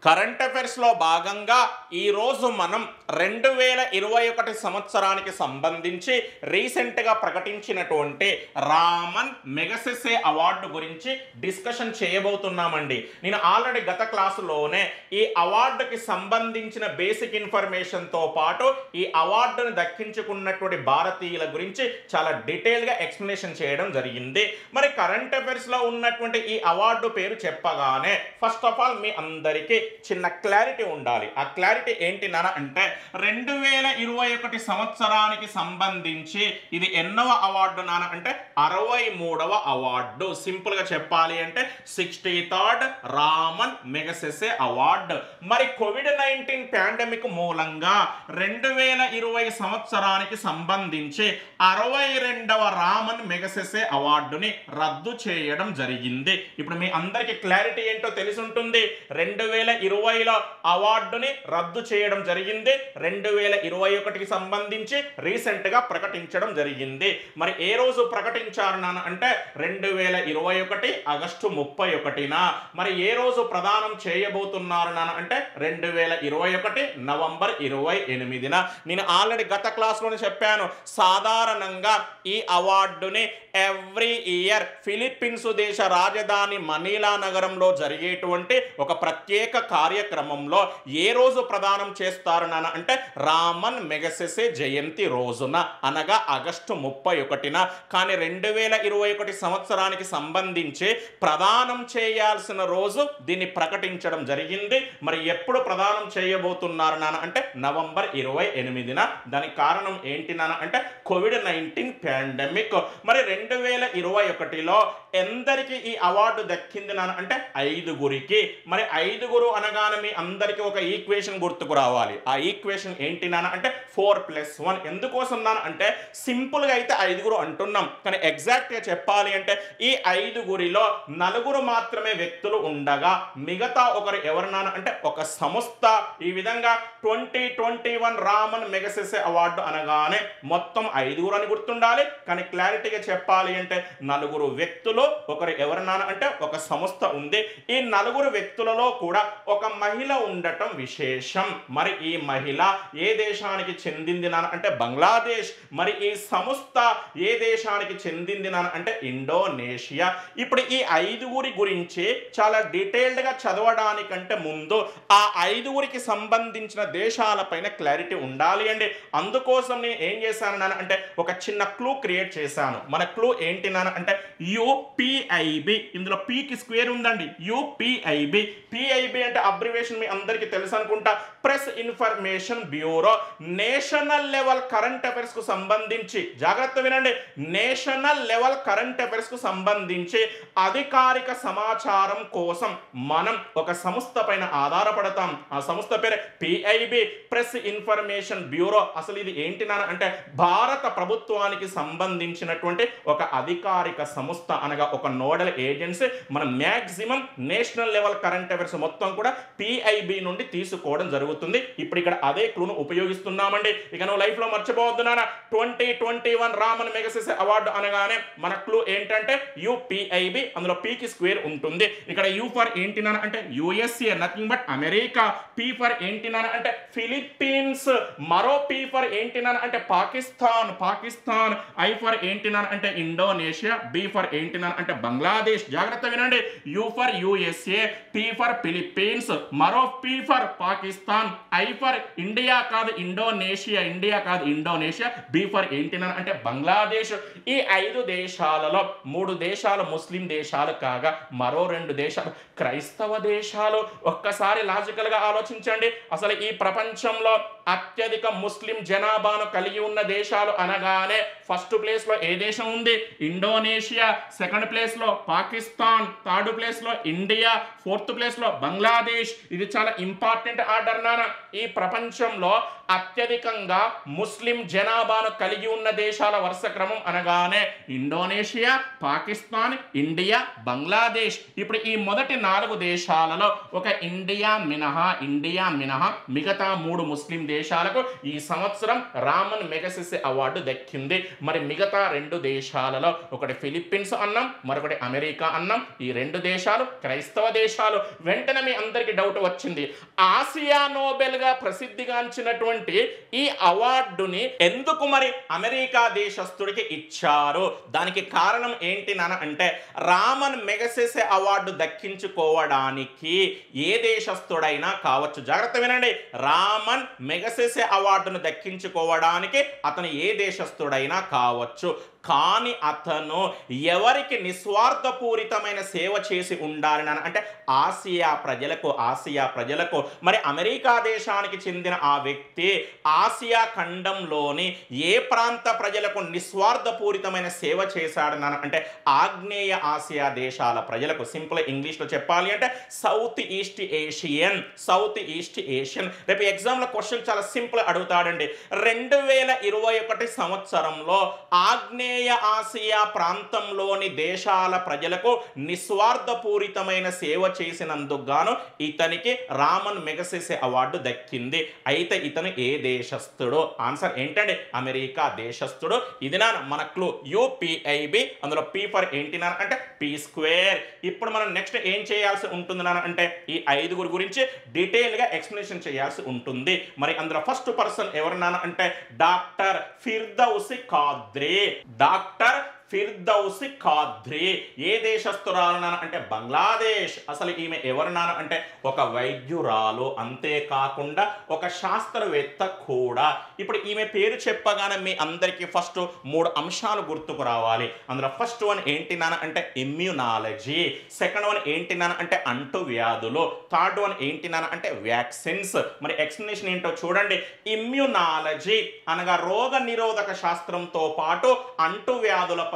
Current అఫైర్స్లో భాగంగా ఈరోజు మనం 2021 సంవత్సరానికి సంబంధించి రీసెంట్గా ప్రకటించినటువంటి రామన్ మెగసెసే అవార్డు గురించి డిస్కషన్ చేయబోతున్నామండి. నేను ఆల్రెడీ గత క్లాసులోనే ఈ అవార్డుకి సంబంధించిన బేసిక్ ఇన్ఫర్మేషన్తో పాటు ఈ అవార్డును దక్కించుకున్నటువంటి భారతీయుల గురించి చాలా డీటెయిల్గా ఎక్స్ప్లెనేషన్ చేయడం జరిగింది. మరి కరెంట్ అఫైర్స్లో ఉన్నటువంటి ఈ అవార్డు పేరు చెప్పగానే ఫస్ట్ ఆఫ్ ఆల్ మీ అందరికీ చిన్న క్లారిటీ ఉండాలి. ఆ క్లారిటీ ఏంటి నాన్న అంటే 2021 సంవత్సరానికి సంబంధించి ఇది ఎన్నవ అవార్డు నాన్న అంటే 63వ అవార్డు. సింపుల్ గా చెప్పాలి అంటే 63rd రామన్ మెగసెసే అవార్డు. మరి కోవిడ్-19 పాండమిక్ మూలంగా 2020 సంవత్సరానికి సంబంధించి 62వ రామన్ మెగసెసే అవార్డుని రద్దు చేయడం జరిగింది. ఇప్పుడు మీ అందరికీ క్లారిటీ ఏంటో తెలిసి ఉంటుంది. 2020లో అవార్డుని రద్దు చేయడం జరిగింది. 2021కి సంబంధించి రీసెంట్ గా ప్రకటించడం జరిగింది. మరి ఏ రోజు ప్రకటించారు నాన్న అంటే 2021 ఆగస్టు 31న. మరి ఏ రోజు ప్రదానం చేయబోతున్నారు నాన్న అంటే 2021 నవంబర్ 28న. నేను ఆల్రెడీ గత క్లాస్లోనే చెప్పాను, సాధారణంగా ఈ అవార్డుని ఎవ్రీ ఇయర్ ఫిలిప్పీన్స్ దేశ రాజధాని మనీలా నగరంలో జరిగేటువంటి ఒక ప్రత్యేక కార్యక్రమంలో ఏ రోజు ప్రదానం చేస్తారు నాన్న అంటే రామన్ మెగసెసే జయంతి రోజున, అనగా ఆగస్టు 31న. కానీ 2021 సంవత్సరానికి సంబంధించి ప్రదానం చేయాల్సిన రోజు దీన్ని ప్రకటించడం జరిగింది. మరి ఎప్పుడు ప్రదానం చేయబోతున్నారు నాన్న అంటే నవంబర్ 28న. దానికి కారణం ఏంటి నాన్న అంటే కోవిడ్-19 పాండమిక్. మరి 2021లో ఎందరికి ఈ అవార్డు దక్కింది నాన్న అంటే 5గురికి. మరి 5గురు అనగానే మీ అందరికీ ఒక ఈక్వేషన్ గుర్తుకు రావాలి. ఆ ఈక్వేషన్ ఏంటి నాన్న అంటే 4+1. ఎందుకోసం నాన్న అంటే సింపుల్గా అయితే 5గురు అంటున్నాం, కానీ ఎగ్జాక్ట్గా చెప్పాలి అంటే ఈ 5గురిలో 4 మాత్రమే వ్యక్తులు ఉండగా మిగతా ఒకరు ఎవరు నాన్న అంటే ఒక సంస్థ. ఈ విధంగా 2021 రామన్ మెగసెసే అవార్డు అనగానే మొత్తం 5గురు అని గుర్తుండాలి. కానీ క్లారిటీగా చెప్పాలి అంటే 4 వ్యక్తులు, ఒకరు ఎవరు నాన్న అంటే ఒక సంస్థ ఉంది. ఈ 4 వ్యక్తులలో కూడా ఒక మహిళ ఉండటం విశేషం. మరి ఈ మహిళ ఏ దేశానికి చెందింది నాన్న అంటే బంగ్లాదేశ్. మరి ఈ సంస్థ ఏ దేశానికి చెందింది నాన్న అంటే ఇండోనేషియా. ఇప్పుడు ఈ 5గురి గురించి చాలా డీటెయిల్డ్గా చదవడానికంటే ముందు ఆ 5గురికి సంబంధించిన దేశాలపైన క్లారిటీ ఉండాలి అండి. అందుకోసం నేను ఏం చేశాను నాన్న అంటే ఒక చిన్న క్లూ క్రియేట్ చేశాను. మన క్లూ ఏంటి నాన్న అంటే యుపిఐబి. ఇందులో పీకి స్క్వేర్ ఉందండి. యుపిఐబి. పిఐబి అంటే అబ్రివేషన్ మీ అందరికీ తెలుసు అనుకుంటా, press information bureau. National level current affairs కు సంబంధించి జాగ్రత్త వినండి, నేషనల్ లెవెల్ కరెంట్ అఫైర్స్ కు సంబంధించి అధికారిక సమాచారం కోసం మనం ఒక సంస్థ పైన ఆధారపడతాం. ఆ సంస్థ పేరు పిఐబి, ప్రెస్ ఇన్ఫర్మేషన్ బ్యూరో. అసలు ఇది ఏంటి నాన్న అంటే భారత ప్రభుత్వానికి సంబంధించినటువంటి ఒక అధికారిక సంస్థ, అనగా ఒక నోడల్ ఏజెన్సీ. మనం maximum national level current affairs మొత్తం కూడా పిఐబి నుండి తీసుకోవడం జరుగుతుంది. ఇప్పుడు ఇక్కడ అదే క్లూను ఉపయోగిస్తున్నామండి. ఇక నువ్వు లైఫ్ లో మర్చిపోవద్దు నాన్న. 2021 రామన్ మెగసెసే అవార్డు అనగానే మన క్లూ ఏంటంటే యుపిఐబి, అందులో పీకి స్క్వేర్ ఉంటుంది. ఇక్కడ యు ఫర్ ఏంటి నాన్న అంటే USA, nothing but America. P for ఏంటి నాన్న అంటే ఫిలిప్పీన్స్. మరో పి ఫర్ ఏంటి నాన్న అంటే పాకిస్తాన్, పాకిస్తాన్. ఐ ఫర్ ఏంటి నాన్న అంటే ఇండోనేషియా. బి ఫర్ ఏంటి నాన్న అంటే బంగ్లాదేశ్. జాగ్రత్త వినండి, U for USA, P for Philippines, మరో P for Pakistan, I for India కాదు ఇండోనేషియా, ఇండియా కాదు ఇండోనేషియా, బి ఫర్ ఏంటి నాన్న అంటే బంగ్లాదేశ్. ఈ 5 దేశాలలో 3 దేశాలు ముస్లిం దేశాలు కాగా మరో 2 దేశాలు క్రైస్తవ దేశాలు. ఒక్కసారి లాజికల్ గా ఆలోచించండి. అసలు ఈ ప్రపంచంలో అత్యధిక ముస్లిం జనాభాను కలిగి ఉన్న దేశాలు అనగానే ఫస్ట్ ప్లేస్ లో ఏ దేశం ఉంది? ఇండోనేషియా. సెకండ్ ప్లేస్ లో పాకిస్తాన్, థర్డ్ ప్లేస్ లో ఇండియా, ఫోర్త్ ప్లేస్ లో బంగ్లాదేశ్. ఇది చాలా ఇంపార్టెంట్ ఆర్డర్ నాన్న. ఈ ప్రపంచంలో అత్యధికంగా ముస్లిం జనాభాను కలిగి ఉన్న దేశాల వరుస క్రమం అనగానే ఇండోనేషియా, పాకిస్తాన్, ఇండియా, బంగ్లాదేశ్. ఇప్పుడు ఈ మొదటి 4 దేశాలలో ఒక ఇండియా మినహా మిగతా 3 ముస్లిం దేశాలకు ఈ సంవత్సరం రామన్ మెగసెసే అవార్డు దక్కింది. మరి మిగతా 2 దేశాలలో ఒకటి ఫిలిప్పీన్స్ అన్నాం, మరొకటి అమెరికా అన్నాం. ఈ 2 దేశాలు క్రైస్తవ దేశాలు. వెంటనే మీ అందరికీ డౌట్ వచ్చింది, ఆసియా నోబెల్ గా ప్రసిద్ధిగాంచినటువంటి ఈ అవార్డుని ఎందుకు మరి అమెరికా దేశస్థుడికి ఇచ్చారు? దానికి కారణం ఏంటి నాన్న అంటే, రామన్ మెగసెసే అవార్డు దక్కించుకోవడానికి ఏ దేశస్థుడైనా కావచ్చు, జాగ్రత్త వినండి, రామన్ మెగసెసే అవార్డును దక్కించుకోవడానికి అతను ఏ దేశస్థుడైనా కావచ్చు. కానీ అతను ఎవరికి నిస్వార్థపూరితమైన సేవ చేసి ఉండాలి అంటే ఆసియా ప్రజలకు. మరి అమెరికా దేశానికి చెందిన ఆ వ్యక్తి ఆసియా ఖండంలోని ఏ ప్రాంత ప్రజలకు నిస్వార్థపూరితమైన సేవ చేశాడు అంటే ఆగ్నేయ ఆసియా దేశాల ప్రజలకు. సింపుల్ ఇంగ్లీష్లో చెప్పాలి అంటే సౌత్ ఈస్ట్ ఏషియన్. రేపు ఎగ్జామ్లో క్వశ్చన్ చాలా సింపుల్ అడుగుతాడండి. 2021 సంవత్సరంలో ఆగ్నేయ ఆసియా ప్రాంతంలోని దేశాల ప్రజలకు నిస్వార్థపూరితమైన సేవ చేసినందుకు గాను ఇతనికి రామన్ మెగసెసే అవార్డు దక్కింది. అయితే ఇతను ఏ దేశస్థుడు? ఆన్సర్ ఏంటండి, అమెరికా దేశస్థుడు. ఇది నా మన క్లూ యుపిఐబి. అందులో పి ఫర్ ఏంటి నా అంటే పి స్క్వేర్. ఇప్పుడు మనం నెక్స్ట్ ఏం చేయాల్సి ఉంటుంది నా అంటే ఈ 5 గురించి డీటెయిల్ గా ఎక్స్ప్లెనేషన్ చేయాల్సి ఉంటుంది. మరి అందులో ఫస్ట్ పర్సన్ ఎవరు నాన్న అంటే డాక్టర్ ఫిర్దౌసి ఖాద్రీ. డాక్టర్ ఫిర్దౌసి ఖాద్రీ ఏ దేశస్తురాలు నాన్న అంటే బంగ్లాదేశ్. అసలు ఈమె ఎవరు నాన్న అంటే ఒక వైద్యురాలు, అంతేకాకుండా ఒక శాస్త్రవేత్త కూడా. ఇప్పుడు ఈమె పేరు చెప్పగానే మీ అందరికీ ఫస్ట్ 3 అంశాలు గుర్తుకు రావాలి. అందులో ఫస్ట్ వన్ ఏంటి నాన్న అంటే ఇమ్యూనాలజీ, సెకండ్ వన్ ఏంటి నాన్న అంటే అంటువ్యాధులు, థర్డ్ వన్ ఏంటి నాన్న అంటే వ్యాక్సిన్స్. మరి ఎక్స్ప్లెనేషన్ ఏంటో చూడండి. ఇమ్యూనాలజీ అనగా రోగ నిరోధక శాస్త్రంతో పాటు అంటువ్యాధులపై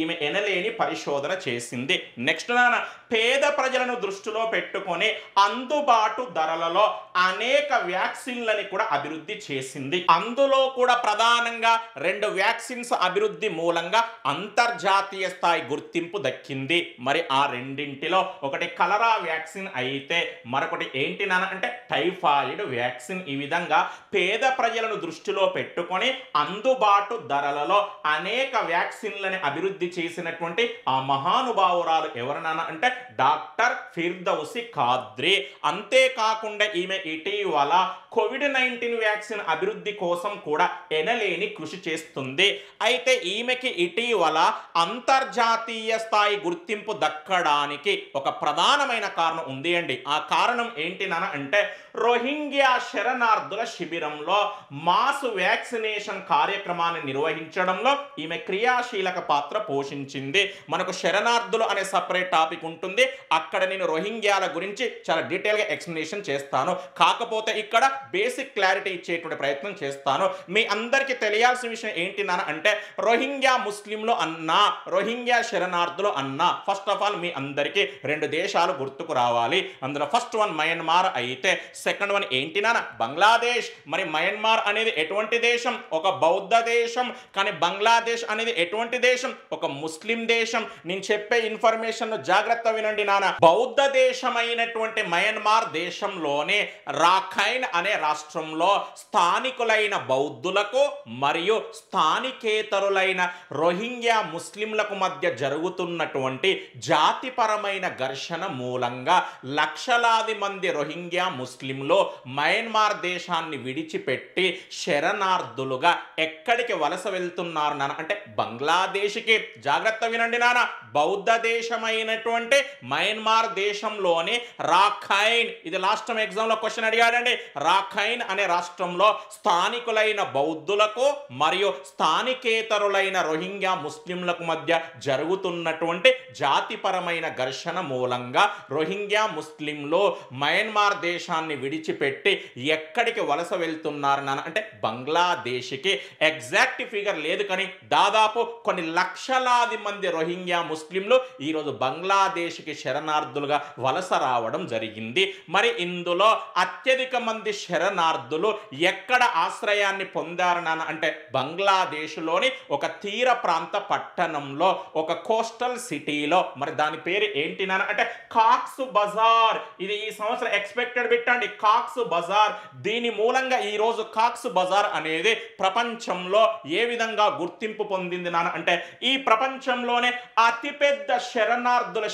ఈమె ఎనలేని పరిశోధన చేసింది. నెక్స్ట్ నాన్న పేద ప్రజలను దృష్టిలో పెట్టుకొని అందుబాటు ధరలలో అనేక వ్యాక్సిన్లని కూడా అభివృద్ధి చేసింది. అందులో కూడా ప్రధానంగా 2 వ్యాక్సిన్స్ అభివృద్ధి మూలంగా అంతర్జాతీయ స్థాయి గుర్తింపు దక్కింది. మరి ఆ రెండింటిలో ఒకటి కలరా వ్యాక్సిన్ అయితే మరొకటి ఏంటి నాన్న అంటే టైఫాయిడ్ వ్యాక్సిన్. ఈ విధంగా పేద ప్రజలను దృష్టిలో పెట్టుకొని అందుబాటు ధరలలో అనేక వ్యాక్సిన్లని అభివృద్ధి చేసినటువంటి ఆ మహానుభావురాలు ఎవరన్నా అంటే డాక్టర్ ఫిర్దౌసి ఖాద్రీ. అంతేకాకుండా ఈమె ఇటీవల కోవిడ్-19 వ్యాక్సిన్ అభివృద్ధి కోసం కూడా ఎనలేని కృషి చేస్తుంది. అయితే ఈమెకి ఇటీవల అంతర్జాతీయ స్థాయి గుర్తింపు దక్కడానికి ఒక ప్రధానమైన కారణం ఉంది అండి. ఆ కారణం ఏంటి నాన్న అంటే రోహింగ్యా శరణార్థుల శిబిరంలో మాస్ వ్యాక్సినేషన్ కార్యక్రమాన్ని నిర్వహించడంలో ఈమె క్రియాశీలక పాత్ర పోషించింది. మనకు శరణార్థులు అనే సపరేట్ టాపిక్ ఉంటుంది, అక్కడ నేను రోహింగ్యాల గురించి చాలా డీటెయిల్గా ఎక్స్ప్లెనేషన్ చేస్తాను. కాకపోతే ఇక్కడ బేసిక్ క్లారిటీ ఇచ్చేటువంటి ప్రయత్నం చేస్తాను. మీ అందరికీ తెలియాల్సిన విషయం ఏంటి నాన్న అంటే రోహింగ్యా ముస్లింలు అన్నా రోహింగ్యా శరణార్థులు అన్నా ఫస్ట్ ఆఫ్ ఆల్ మీ అందరికీ 2 దేశాలు గుర్తుకు రావాలి. అందులో ఫస్ట్ వన్ మయన్మార్ అయితే సెకండ్ వన్ ఏంటి నాన్న బంగ్లాదేశ్. మరి మయన్మార్ అనేది ఎటువంటి దేశం? ఒక బౌద్ధ దేశం. కానీ బంగ్లాదేశ్ అనేది ఎటువంటి దేశం? ఒక ముస్లిం దేశం. నేను చెప్పే ఇన్ఫర్మేషన్ జాగ్రత్త వినండి నాన్న. బౌద్ధ దేశమైనటువంటి మయన్మార్ దేశంలోనే రాఖైన్ అనే రాష్ట్రంలో స్థానికులైన బౌద్ధులకు మరియు స్థానికేతరులైన రోహింగ్యా ముస్లింలకు మధ్య జరుగుతున్నటువంటి జాతిపరమైన ఘర్షణ మూలంగా లక్షలాది మంది రోహింగ్యా ముస్లింలు మయన్మార్ దేశాన్ని విడిచిపెట్టి శరణార్థులుగా ఎక్కడికి వలస వెళ్తున్నారు నాన్న అంటే బంగ్లాదేశ్కి. జాగ్రత్త వినండి నాన్న. బౌద్ధ దేశమైనటువంటి మయన్మార్ దేశంలోని రాఖైన్, ఇది లాస్ట్ టైం ఎగ్జామ్లో క్వశ్చన్ అడిగాడండి. రాఖైన్ అనే రాష్ట్రంలో స్థానికులైన బౌద్ధులకు మరియు స్థానికేతరులైన రోహింగ్యా ముస్లింలకు మధ్య జరుగుతున్నటువంటి జాతిపరమైన ఘర్షణ మూలంగా రోహింగ్యా ముస్లింలు మయన్మార్ దేశాన్ని విడిచిపెట్టి ఎక్కడికి వలస వెళ్తున్నారు నాన్న అంటే బంగ్లాదేశ్కి. ఎగ్జాక్ట్ ఫిగర్ లేదు కానీ దాదాపు కొన్ని లక్షలాది మంది రోహింగ్యా ముస్లింలు ఈరోజు బంగ్లాదేశ్కి శరణార్థులుగా వలస రావడం జరిగింది. మరి ఇందులో అత్యధిక మంది శరణార్థులు ఎక్కడ ఆశ్రయాన్ని పొందారన అంటే బంగ్లాదేశ్లోని ఒక తీర ప్రాంత పట్టణంలో, ఒక కోస్టల్ సిటీలో. మరి దాని పేరు ఏంటి నాన్న అంటే కాక్స్ బజార్. ఇది ఈ సంవత్సరం ఎక్స్పెక్టెడ్ పెట్టండి, కాక్స్ బజార్. దీని మూలంగా ఈరోజు కాక్స్ బజార్ అనేది ప్రపంచంలో ఏ విధంగా గుర్తింపు పొందింది నాన్న అంటే ఈ ప్రపంచంలోనే అతిపెద్ద శరణార్థుల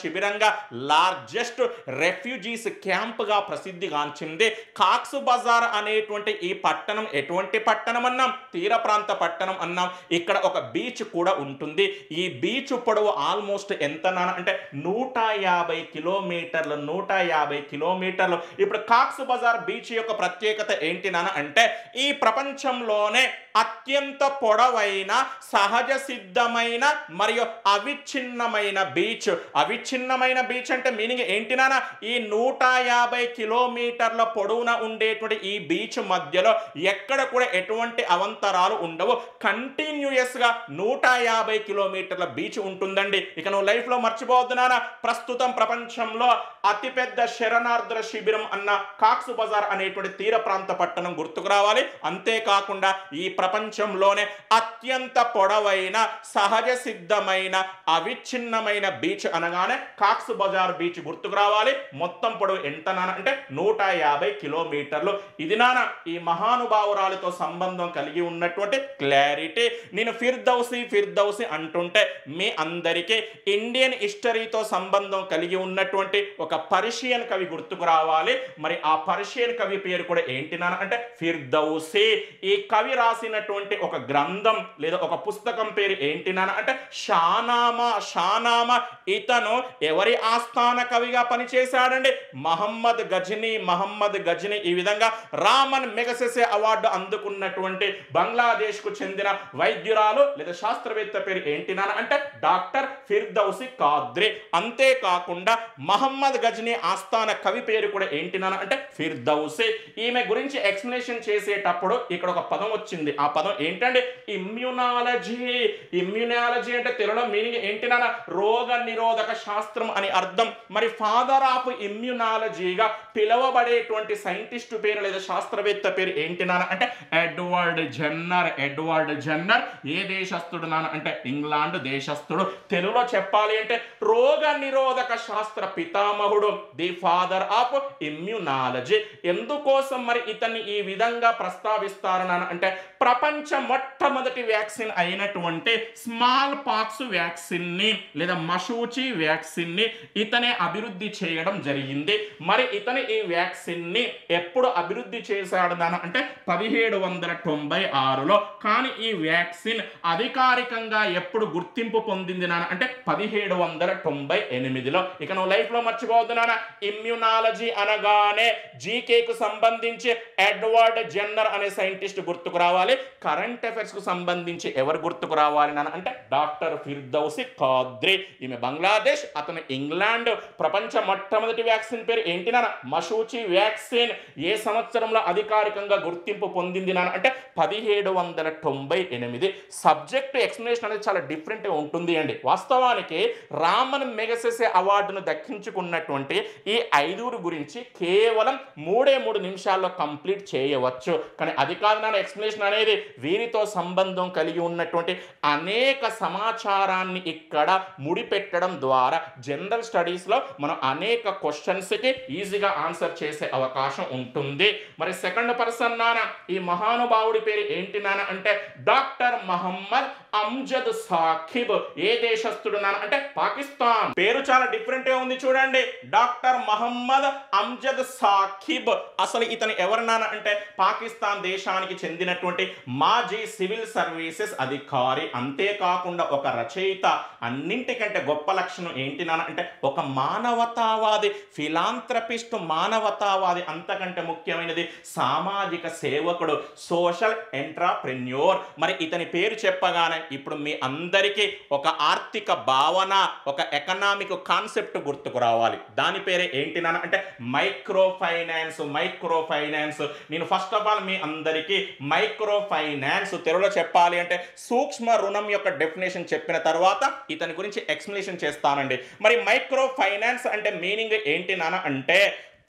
శిబిరంగా లార్జెస్ట్ రెఫ్యూజీస్ క్యాంప్గా ప్రసిద్ధిగాంచింది కాక్స్ బజార్ అనేటువంటి ఈ పట్టణం. ఎటువంటి పట్టణం అన్నాం? తీర ప్రాంత పట్టణం అన్నాం. ఇక్కడ ఒక బీచ్ కూడా ఉంటుంది. ఈ బీచ్ పొడవు ఆల్మోస్ట్ ఎంత నాన్న అంటే 150 కిలోమీటర్లు. 150 కిలోమీటర్లు. ఇప్పుడు కాక్స్ బజార్ బీచ్ యొక్క ప్రత్యేకత ఏంటి నాన్న అంటే ఈ ప్రపంచంలోనే అత్యంత పొడవైన సహజ సిద్ధమైన మరియు అవిచ్ఛిన్నమైన బీచ్. అవిచ్ఛిన్నమైన బీచ్ అంటే మీనింగ్ ఏంటి నాన్న? ఈ 150 కిలోమీటర్ల పొడవున ఉండేటువంటి ఈ బీచ్ మధ్యలో ఎక్కడ కూడా ఎటువంటి అవంతరాలు ఉండవు. కంటిన్యూయస్ గా 150 కిలోమీటర్ల బీచ్ ఉంటుందండి. ఇక నువ్వు లైఫ్ లో మర్చిపోవద్దు నాన్న, ప్రస్తుతం ప్రపంచంలో అతిపెద్ద శరణార్థుల శిబిరం అన్న కాక్స్ బజార్ అనేటువంటి తీర ప్రాంత పట్టణం గుర్తుకు రావాలి. అంతేకాకుండా ఈ ప్రపంచంలోనే అత్యంత పొడవైన సహజ సిద్ధమైన అవిచ్ఛిన్నమైన బీచ్ అనగానే కాక్స్ బజార్ బీచ్ గుర్తుకు రావాలి. మొత్తం పొడవు ఎంత నాన్న అంటే 150 కిలోమీటర్లు. ఇది నాన్న ఈ మహానుభావురాలతో సంబంధం కలిగి ఉన్నటువంటి క్లారిటీ. నేను ఫిర్దౌసి అంటుంటే మీ అందరికీ ఇండియన్ హిస్టరీతో సంబంధం కలిగి ఉన్నటువంటి ఒక పర్షియన్ కవి గుర్తుకు రావాలి. మరి ఆ పర్షియన్ కవి పేరు కూడా ఏంటి నాన్న అంటే ఫిర్దౌసి. ఈ కవి రాసినటువంటి ఒక గ్రంథం లేదా ఒక పుస్తకం పేరు ఏంటి నాన్న అంటే షానామా. ఇతను ఎవరి ఆస్థాన కవిగా పనిచేశాడండి? మహమ్మద్ గజనీ. ఈ విధంగా రామన్ మెగసెసే అవార్డు అందుకున్నటువంటి బంగ్లాదేశ్ కు చెందిన వైద్యురాలు లేదా శాస్త్రవేత్త పేరు ఏంటి నాన్న అంటే డాక్టర్ ఫిర్దౌసి కాద్రి. అంతేకాకుండా మహమ్మద్ గజనీ ఆస్థాన కవి పేరు కూడా ఏంటి నాన్న అంటే ఫిర్దౌసి. ఈమె గురించి ఎక్స్ప్లెనేషన్ చేసేటప్పుడు ఇక్కడ ఒక పదం వచ్చింది. ఆ పదం ఏంటంటే ఇమ్యూనాలజీ అంటే తెలుగులో మీనింగ్ ఏంటి నాన్న? రోగ నిరోధక శాస్త్రం అని అర్థం. మరి ఫాదర్ ఆఫ్ ఇమ్యూనాలజీగా పిలువబడేటువంటి సైంటిస్ట్ పేరు లేదా శాస్త్రవేత్త పేరు ఏంటి నాన్న అంటే ఎడ్వర్డ్ జెన్నర్. ఏ దేశస్థుడు నాన్న అంటే ఇంగ్లాండ్ దేశస్థుడు. తెలుగులో చెప్పాలి అంటే రోగ నిరోధక శాస్త్ర పితామహుడు, ది ఫాదర్ ఆఫ్ ఇమ్యూనాలజీ. ఎందుకోసం మరి ఇతన్ని ఈ విధంగా ప్రస్తావిస్తారు నాన్న అంటే ప్రపంచ మొట్టమొదటి వ్యాక్సిన్ అయినటువంటి స్మాల్ పాక్స్ వ్యాక్సిన్ ని లేదా మశూచి వ్యాక్సిన్ ని ఇతనే అభివృద్ధి చేయడం జరిగింది. మరి ఇతను ఈ వ్యాక్సిన్ ని ఎప్పుడు అభివృద్ధి చేశాడు నాన్న అంటే 1796లో. కానీ ఈ వ్యాక్సిన్ అధికారికంగా ఎప్పుడు గుర్తింపు పొందింది నాన్న అంటే 1798లో. ఇక నువ్వు లైఫ్ లో మర్చిపోవద్దు నాన్న, ఇమ్యూనాలజీ అనగానే జీకే కు సంబంధించి ఎడ్వర్డ్ జెన్నర్ అనే సైంటిస్ట్ గుర్తుకు రావాలి. కరెంట్ అఫైర్స్ కు సంబంధించి ఎవరు గుర్తుకు రావాలి నాన్న అంటే డాక్టర్ ఫిర్దౌసి కాద్రి. ఈమె బంగ్లాదేశ్, అతను ఇంగ్లాండ్. ప్రపంచ మొట్టమొదటి వ్యాక్సిన్ పేరు ఏంటి నాన్న? మశూచి వ్యాక్సిన్. ఏ సంవత్సరంలో అధికారికంగా గుర్తింపు పొందింది నాన్న అంటే 1798. సబ్జెక్ట్ ఎక్స్ప్లెనేషన్ అనేది చాలా డిఫరెంట్ గా ఉంటుంది అండి. వాస్తవానికి రామన్ మెగసెసే అవార్డును దక్కించుకున్నటువంటి ఈ 5 గురించి కేవలం 3 నిమిషాల్లో కంప్లీట్ చేయవచ్చు. కానీ అది కాదు నాన్న ఎక్స్ప్లెనేషన్ అనేది. వీరితో సంబంధం కలిగి ఉన్నటువంటి అనేక సమాచారాన్ని ఇక్కడ ముడిపెట్టడం ద్వారా జనరల్ స్టడీస్ లో మనం అనేక క్వశ్చన్స్ కి ఈజీగా ఆన్సర్ చేసే అవకాశం ఉంటుంది. మరి సెకండ్ పర్సన్ నాన్న ఈ మహానుభావుడి పేరు ఏంటి నాన్న అంటే డాక్టర్ మహమ్మద్ అమ్జద్ సాఖిబ్. ఏ దేశస్థుడు నాన్న అంటే పాకిస్తాన్. పేరు చాలా డిఫరెంట్ గా ఉంది చూడండి, డాక్టర్ మహమ్మద్ అమ్జద్ సాఖిబ్. అసలు ఇతను ఎవరు నాన్న అంటే పాకిస్తాన్ దేశానికి చెందినటువంటి మాజీ సివిల్ సర్వీసెస్ అధికారి. అంతేకాకుండా ఒక రచయిత. అన్నింటికంటే గొప్ప లక్షణం ఏంటి నాన్న అంటే ఒక మానవతావాది, ఫిలాంథ్రపిస్ట్, మానవతావాది. అంతకంటే ముఖ్యమైనది సామాజిక సేవకుడు, సోషల్ ఎంట్రప్రెన్యూర్. మరి ఇతని పేరు చెప్పగానే ఇప్పుడు మీ అందరికీ ఒక ఆర్థిక భావన, ఒక ఎకనామిక్ కాన్సెప్ట్ గుర్తుకు రావాలి. దాని పేరే ఏంటి నాన్న అంటే మైక్రో ఫైనాన్స్. మైక్రో ఫైనాన్స్ నేను ఫస్ట్ ఆఫ్ ఆల్ మీ అందరికీ మైక్రో ఫైనాన్స్ తెలుగులో చెప్పాలి అంటే సూక్ష్మ రుణం యొక్క డెఫినేషన్ చెప్పిన తర్వాత ఇతని గురించి ఎక్స్ప్లెనేషన్ చేస్తానండి. మరి మైక్రో ఫైనాన్స్ అంటే మీనింగ్ ఏంటి నాన్న అంటే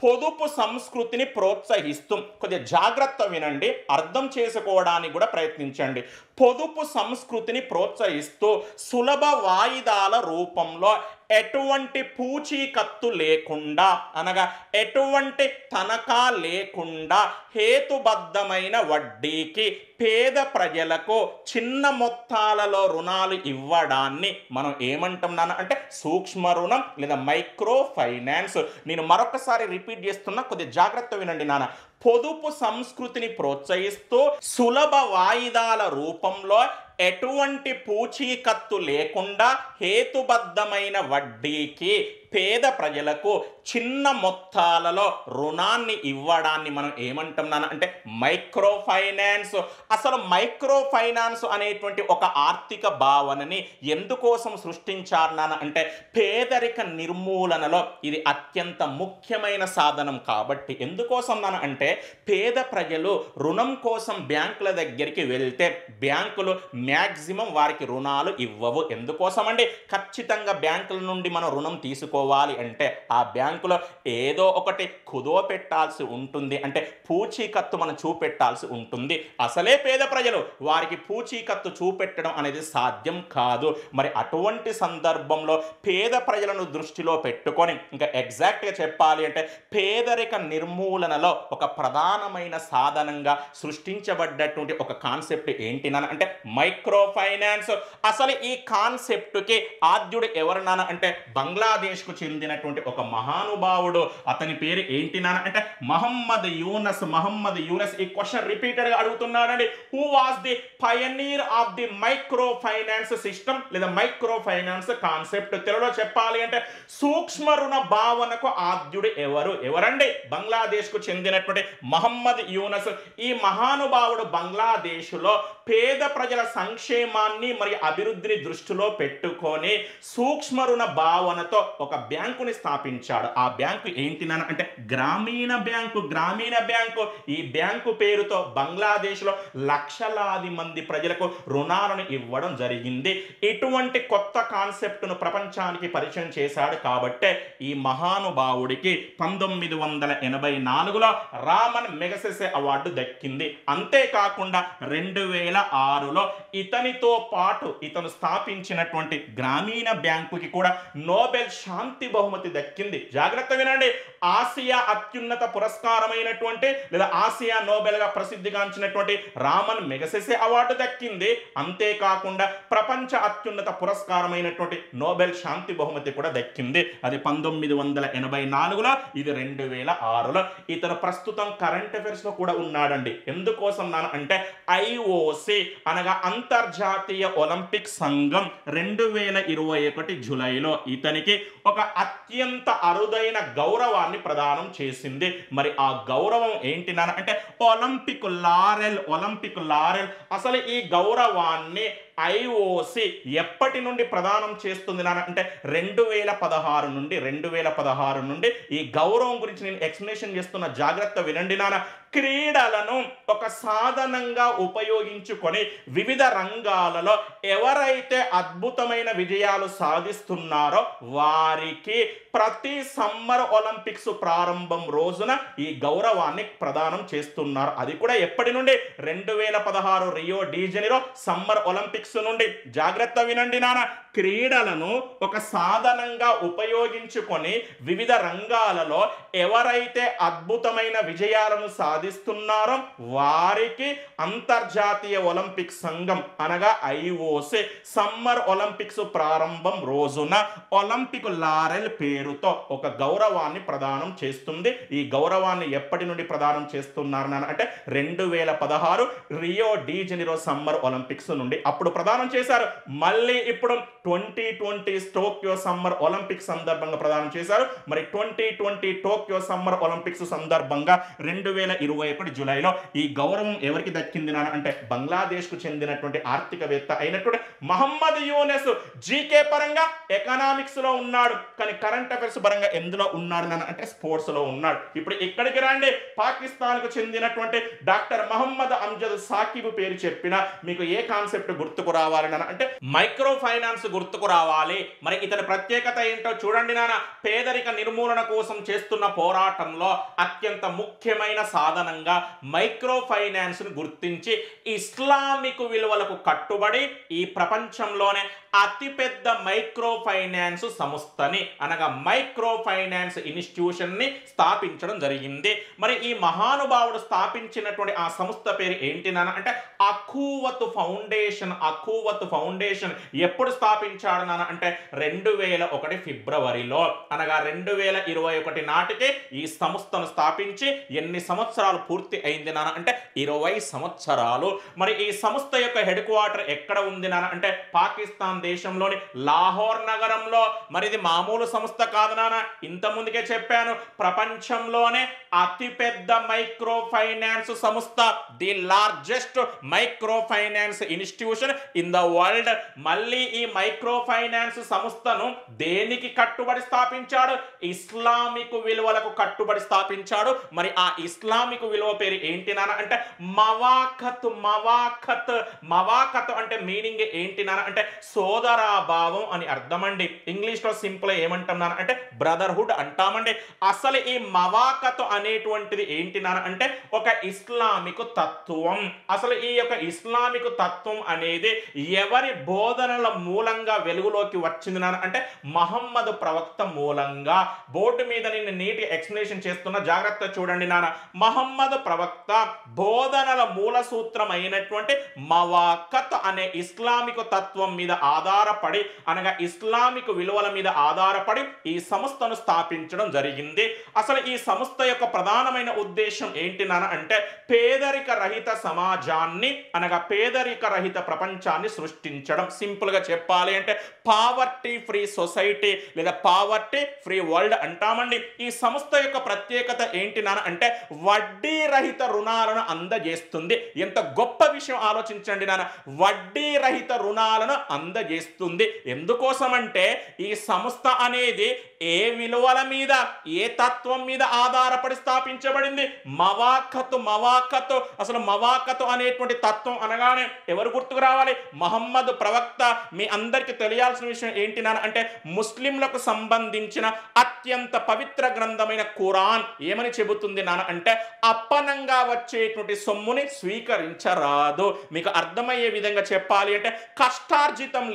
పొదుపు సంస్కృతిని ప్రోత్సహిస్తూ, కొద్దిగా జాగ్రత్త వినండి, అర్థం చేసుకోవడానికి కూడా ప్రయత్నించండి. పొదుపు సంస్కృతిని ప్రోత్సహిస్తూ సులభ వాయిదాల రూపంలో ఎటువంటి పూచీకత్తు లేకుండా అనగా ఎటువంటి తనఖా లేకుండా హేతుబద్ధమైన వడ్డీకి పేద ప్రజలకు చిన్న మొత్తాలలో రుణాలు ఇవ్వడాన్ని మనం ఏమంటున్నాను అంటే సూక్ష్మ రుణం లేదా మైక్రో ఫైనాన్స్. నేను మరొకసారి రిపీట్ చేస్తున్నా, కొద్దిగా జాగ్రత్త వినండి నాన్న. పొదుపు సంస్కృతిని ప్రోత్సహిస్తూ సులభ వాయిదాల రూపంలో ఎటువంటి పూచీకత్తు లేకుండా హేతుబద్ధమైన వడ్డీకి పేద ప్రజలకు చిన్న మొత్తాలలో రుణాన్ని ఇవ్వడాన్ని మనం ఏమంటున్నాను అంటే మైక్రో ఫైనాన్స్. అసలు మైక్రో ఫైనాన్స్ అనేటువంటి ఒక ఆర్థిక భావనని ఎందుకోసం సృష్టించారు నాన్న అంటే పేదరిక నిర్మూలనలో ఇది అత్యంత ముఖ్యమైన సాధనం కాబట్టి. ఎందుకోసం నాన్న అంటే పేద ప్రజలు రుణం కోసం బ్యాంకుల దగ్గరికి వెళ్తే బ్యాంకులు మ్యాక్సిమం వారికి రుణాలు ఇవ్వవు. ఎందుకోసం అండి, ఖచ్చితంగా బ్యాంకుల నుండి మనం రుణం తీసుకోవాలి అంటే ఆ బ్యాంకులో ఏదో ఒకటి కుదో పెట్టాల్సి ఉంటుంది, అంటే పూచీకత్తు మనం చూపెట్టాల్సి ఉంటుంది. అసలే పేద ప్రజలు, వారికి పూచీకత్తు చూపెట్టడం అనేది సాధ్యం కాదు. మరి అటువంటి సందర్భంలో పేద ప్రజలను దృష్టిలో పెట్టుకొని ఇంకా ఎగ్జాక్ట్గా చెప్పాలి అంటే పేదరిక నిర్మూలనలో ఒక ప్రధానమైన సాధనంగా సృష్టించబడ్డటువంటి ఒక కాన్సెప్ట్ ఏంటి నాన్న అంటే మైక్రో ఫైనాన్స్. అసలు ఈ కాన్సెప్ట్కి ఆద్యుడు ఎవరు నాన్న అంటే బంగ్లాదేశ్కు చెందినటువంటి ఒక మహానుభావుడు. అతని పేరు ఏంటి నాన్న అంటే మహమ్మద్ యూనస్. మహమ్మద్ యూనస్. ఈ క్వశ్చన్ రిపీటెడ్ గా అడుగుతున్నాడండి. Who was the pioneer of the micro finance system లేదా మైక్రో ఫైనాన్స్ కాన్సెప్ట్. తెలుగులో చెప్పాలి అంటే సూక్ష్మ రుణ భావనకు ఆద్యుడు ఎవరండి? బంగ్లాదేశ్కు చెందినటువంటి మహమ్మద్ యూనస్. ఈ మహానుభావుడు బంగ్లాదేశ్లో పేద ప్రజల సంక్షేమాన్ని మరియు అభివృద్ధిని దృష్టిలో పెట్టుకొని సూక్ష్మ రుణ భావనతో ఒక బ్యాంకుని స్థాపించాడు. ఆ బ్యాంకు ఏంటి నాన్న అంటే గ్రామీణ బ్యాంకు. గ్రామీణ బ్యాంకు. ఈ బ్యాంకు పేరుతో బంగ్లాదేశ్లో లక్షలాది మంది ప్రజలకు రుణాలను ఇవ్వడం జరిగింది. ఇటువంటి కొత్త కాన్సెప్ట్ను ప్రపంచానికి పరిచయం చేశాడు కాబట్టే ఈ మహానుభావుడికి 1984లో రామన్ మెగసెసే అవార్డు దక్కింది. అంతేకాకుండా 2006లో ఇతనితో పాటు ఇతను స్థాపించినటువంటి గ్రామీణ బ్యాంకుకి కూడా నోబెల్ శాంతి బహుమతి దక్కింది. జాగ్రత్త వినండి. ఆసియా అత్యున్నత పురస్కారమైనటువంటి లేదా ఆసియా నోబెల్ గా ప్రసిద్ధిగాంచినటువంటి రామన్ మెగసెసే అవార్డు దక్కింది. అంతేకాకుండా ప్రపంచ అత్యున్నత పురస్కారమైనటువంటి నోబెల్ శాంతి బహుమతి కూడా దక్కింది. అది 1984లో, ఇది 2006లో. ఇతను ప్రస్తుతం కరెంట్ అఫైర్స్ లో కూడా ఉన్నాడండి. ఎందుకోసం నాన్న అంటే ఐఓసి అనగా అంతర్జాతీయ ఒలింపిక్ సంఘం 2021 జూలైలో ఇతనికి ఒక అత్యంత అరుదైన గౌరవాన్ని ప్రదానం చేసింది. మరి ఆ గౌరవం ఏంటి నాన్న అంటే ఒలింపిక్ లారెల్. Olympic Laurel. అసలు ఈ గౌరవాన్ని ఐఓసి ఎప్పటి నుండి ప్రదానం చేస్తుంది నాన్న అంటే 2016 నుండి ఈ గౌరవం గురించి నేను ఎక్స్ప్లెనేషన్ చేస్తున్న. జాగ్రత్త వినండి నాన్న. క్రీడలను ఒక సాధనంగా ఉపయోగించుకొని వివిధ రంగాలలో ఎవరైతే అద్భుతమైన విజయాలు సాధిస్తున్నారో వారికి ప్రతి సమ్మర్ ఒలింపిక్స్ ప్రారంభం రోజున ఈ గౌరవాన్ని ప్రదానం చేస్తున్నారు. అది కూడా ఎప్పటి నుండి? 2016 Rio de Janeiro summer Olympics నుండి. జాగ్రత్త వినండి నాన్న. క్రీడలను ఒక సాధనంగా ఉపయోగించుకొని వివిధ రంగాలలో ఎవరైతే అద్భుతమైన విజయాలను సాధిస్తున్నారో వారికి అంతర్జాతీయ ఒలింపిక్ సంఘం అనగా ఐఓసి సమ్మర్ ఒలింపిక్స్ ప్రారంభం రోజున ఒలింపిక్ లారెల్ పేరుతో ఒక గౌరవాన్ని ప్రదానం చేస్తుంది. ఈ గౌరవాన్ని ఎప్పటి నుండి ప్రదానం చేస్తున్నారు నాన్న అంటే 2016 Rio de Janeiro summer Olympics నుండి అప్పుడు ప్రదానం చేశారు. మళ్ళీ ఇప్పుడు 2020 టోక్యో సమ్మర్ ఒలింపిక్స్ సందర్భంగా ప్రదానం చేశారు. మరి 2020 టోక్యో సమ్మర్ ఒలింపిక్స్ సందర్భంగా 2021 జూలైలో ఈ గౌరవం ఎవరికి దక్కింది నాన్న అంటే బంగ్లాదేశ్కు చెందినటువంటి ఆర్థికవేత్త అయినటువంటి మహమ్మద్ యూనెస్. జీకే పరంగా ఎకనామిక్స్ లో ఉన్నాడు, కానీ కరెంట్ అఫైర్స్ పరంగా ఎందులో ఉన్నాడు నాన్న అంటే స్పోర్ట్స్ లో ఉన్నాడు. ఇప్పుడు ఇక్కడికి రండి, పాకిస్తాన్ కు చెందినటువంటి డాక్టర్ మహమ్మద్ అమ్జద్ సాకిబ్ పేరు చెప్పిన మీకు ఏ కాన్సెప్ట్ గుర్తుకు రావాలి నాన్న అంటే మైక్రో ఫైనాన్స్ గుర్తుకు రావాలి. మరి ఇతని ప్రత్యేకత ఏంటో చూడండి నాన్న. పేదరిక నిర్మూలన కోసం చేస్తున్న పోరాటంలో అత్యంత ముఖ్యమైన సాధనంగా మైక్రో ఫైనాన్స్ ను గుర్తించి ఇస్లామిక్ విలువలకు కట్టుబడి ఈ ప్రపంచంలోనే అతిపెద్ద మైక్రో ఫైనాన్స్ సంస్థని అనగా మైక్రో ఫైనాన్స్ ఇన్స్టిట్యూషన్ ని స్థాపించడం జరిగింది. మరి ఈ మహానుభావుడు స్థాపించినటువంటి ఆ సంస్థ పేరు ఏంటి నాన్న అంటే అఖూవత్ ఫౌండేషన్. అఖూవత్ ఫౌండేషన్ ఎప్పుడు స్థాపించాడు నాన్న అంటే 2001 ఫిబ్రవరిలో అనగా 2021 నాటికి ఈ సంస్థను స్థాపించి ఎన్ని సంవత్సరాలు పూర్తి అయింది నాన్న అంటే 20 సంవత్సరాలు. మరి ఈ సంస్థ యొక్క హెడ్ క్వార్టర్ ఎక్కడ ఉంది నాన్న అంటే పాకిస్తాన్ దేశంలోని లాహోర్ నగరంలో. మరి ఇది మామూలు సంస్థ కాదు నాన్న, ఇంత ముందుకే చెప్పాను, ప్రపంచంలోనే అతిపెద్ద మైక్రో ఫైనాన్స్ సంస్థ, the largest micro finance institution in the world. మళ్ళీ ఈ మైక్రో ఫైనాన్స్ సంస్థను దేనికి కట్టుబడి స్థాపించాడు? ఇస్లామిక్ విలువలకు కట్టుబడి స్థాపించాడు. మరి ఆ ఇస్లామిక్ విలువ పేరు ఏంటి నాన్న అంటే మవాఖత్. మవాఖత్ మవాఖత్ అంటే మీనింగ్ ఏంటి నాన్న అంటే సోదరాభావం అని అర్థమండి. ఇంగ్లీష్ లో సింపుల్ ఏమంటున్నాను అంటే బ్రదర్హుడ్ అంటామండి. అసలు ఈ మవాఖత్ అనేటువంటిది ఏంటి నాన్న అంటే ఒక ఇస్లామిక్ తత్వం. అసలు ఈ యొక్క ఇస్లామిక్ తత్వం అనేది ఎవరి బోధనల మూలంగా వెలుగులోకి వచ్చింది నాన్న అంటే మహమ్మద్ ప్రవక్త మూలంగా. బోర్డు మీద నేను నీటి ఎక్స్ప్లెనేషన్ చేస్తున్న, జాగ్రత్త చూడండి నాన్న. మహమ్మద్ ప్రవక్త బోధనల మూల సూత్రం అయినటువంటి మవాఖత్ అనే ఇస్లామిక్ తత్వం మీద ఆధారపడి అనగా ఇస్లామిక్ విలువల మీద ఆధారపడి ఈ సంస్థను స్థాపించడం జరిగింది. అసలు ఈ సంస్థ యొక్క ప్రధానమైన ఉద్దేశం ఏంటి నాన్న అంటే పేదరిక రహిత సమాజాన్ని అనగా పేదరిక రహిత ప్రపంచాన్ని సృష్టించడం. సింపుల్ గా చెప్పాలి అంటే పావర్టీ ఫ్రీ సొసైటీ లేదా పావర్టీ ఫ్రీ వరల్డ్ అంటామండి. ఈ సంస్థ యొక్క ప్రత్యేకత ఏంటి నాన్న అంటే వడ్డీ రహిత రుణాలను అందజేస్తుంది. ఎంత గొప్ప విషయం ఆలోచించండి నాన్న, వడ్డీ రహిత రుణాలను అందజేస్తుంది. ఎందుకోసం అంటే ఈ సంస్థ అనేది ఏ విలువల మీద ఏ తత్వం మీద ఆధారపడి స్థాపించబడింది? మవాఖత్. మవాఖత్. అసలు మవాఖత్ అనేటువంటి తత్వం అనగానే ఎవరు గుర్తుకు రావాలి? మహమ్మద్ ప్రవక్త. మీ అందరికి తెలియాల్సిన విషయం ఏంటి నాన్న అంటే ముస్లింలకు సంబంధించిన అత్యంత పవిత్ర గ్రంథమైన ఖురాన్ ఏమని చెబుతుంది నాన్న అంటే అప్పనంగా వచ్చేటువంటి సొమ్ముని స్వీకరించరాదు. మీకు అర్థమయ్యే విధంగా చెప్పాలి అంటే కష్టార్జితం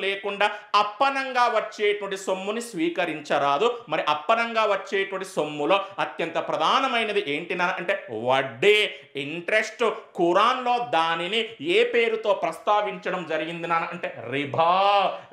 లేకుండా అప్పనంగా వచ్చేటువంటి సొమ్ముని స్వీకరించరాదు. మరి అప్పనంగా వచ్చేటువంటి సొమ్ములో అత్యంత ప్రధానమైనది ఏంటి నాన్న అంటే వడ్డీ, ఇంట్రెస్ట్. ఖురాన్లో దానిని ఏ పేరుతో ప్రస్తావించడం జరిగింది నాన్న అంటే రిబా.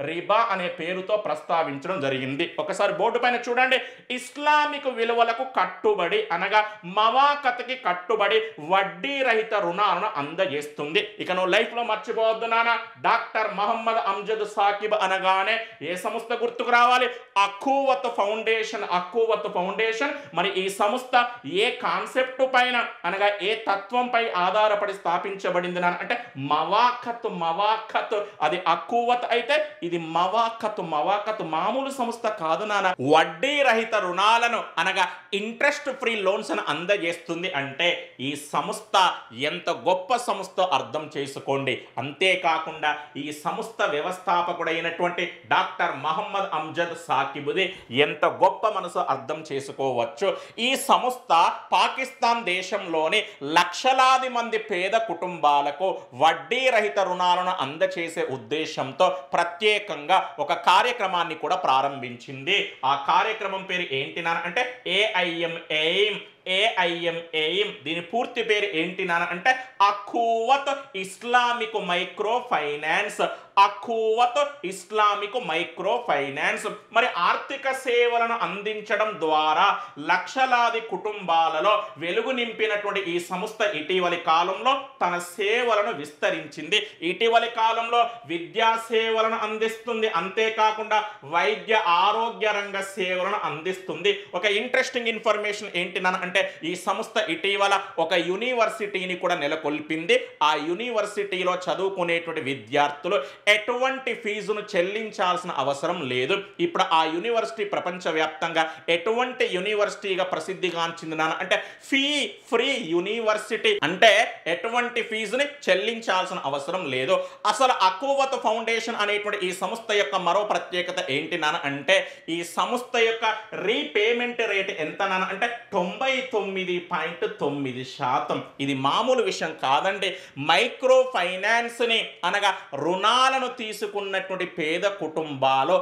రిబా అనే పేరుతో ప్రస్తావించడం జరిగింది. ఒకసారి బోర్డు పైన చూడండి. ఇస్లామిక్ విలువలకు కట్టుబడి అనగా మవాఖత్కి కట్టుబడి వడ్డీ రహిత రుణాలను అందజేస్తుంది. ఇక నువ్వు లైఫ్ లో మర్చిపోవద్దు నాన్న, డాక్టర్ మహమ్మద్ అమ్జద్ సాకిబ్ అనగానే ఏ సంస్థ గుర్తుకు రావాలి? అఖూవత్ ఫౌండేషన్. అఖూవత్ ఫౌండేషన్. మరి ఈ సంస్థ ఏ కాన్సెప్ట్ పైన అనగా ఏ తత్వం పై ఆధారపడి స్థాపించబడింది నాన్న అంటే మవాఖత్. మవాఖత్. అది అఖూవత్ అయితే ఇది మవాఖత్. మవాఖత్ మామూలు సంస్థ కాదు నాన్న. వడ్డీ రహిత రుణాలను అనగా ఇంట్రెస్ట్ ఫ్రీ లోన్స్ ను అందజేస్తుంది అంటే ఈ సంస్థ ఎంత గొప్ప సంస్థ అర్థం చేసుకోండి. అంతేకాకుండా ఈ సంస్థ వ్యవస్థాపకుడైనటువంటి డాక్టర్ మహమ్మద్ అమ్జద్ సాకిబ్ది ఎంత గొప్ప మనసు అర్థం చేసుకోవచ్చు. ఈ సంస్థ పాకిస్తాన్ దేశంలోని లక్షలాది మంది పేద కుటుంబాలకు వడ్డీ రహిత రుణాలను అందచేసే ఉద్దేశంతో ప్రత్యేకంగా ఒక కార్యక్రమాన్ని కూడా ప్రారంభించింది. ఆ కార్యక్రమం పేరు ఏంటి నాన్న అంటే ఏఐఎం ఎయిమ్. దీని పూర్తి పేరు ఏంటి నాన్న అంటే Akhuwat Islamic micro finance. Akhuwat Islamic micro finance. మరి ఆర్థిక సేవలను అందించడం ద్వారా లక్షలాది కుటుంబాలలో వెలుగు నింపినటువంటి ఈ సంస్థ ఇటీవలి కాలంలో తన సేవలను విస్తరించింది. ఇటీవలి కాలంలో విద్యా సేవలను అందిస్తుంది, అంతేకాకుండా వైద్య ఆరోగ్య రంగ సేవలను అందిస్తుంది. ఒక ఇంట్రెస్టింగ్ ఇన్ఫర్మేషన్ ఏంటి అంటే ఈ సంస్థ ఇటీవల ఒక యూనివర్సిటీని కూడా నెలకొల్పింది. ఆ యూనివర్సిటీలో చదువుకునేటువంటి విద్యార్థులు ఎటువంటి ఫీజును చెల్లించాల్సిన అవసరం లేదు. ఇప్పుడు ఆ యూనివర్సిటీ ప్రపంచవ్యాప్తంగా ఎటువంటి యూనివర్సిటీగా ప్రసిద్ధిగాంచింది అంటే ఫ్రీ యూనివర్సిటీ, అంటే ఎటువంటి ఫీజుని చెల్లించాల్సిన అవసరం లేదు. అసలు అఖువత్ ఫౌండేషన్ అనేటువంటి ఈ సంస్థ యొక్క మరో ప్రత్యేకత ఏంటి అంటే ఈ సంస్థ యొక్క రీపేమెంట్ రేట్ ఎంత అంటే 99.9%. ఇది మామూలు విషయం కాదండి. మైక్రో ఫైనాన్స్ ని అనగా రుణాలను తీసుకున్నటువంటి పేద కుటుంబాలు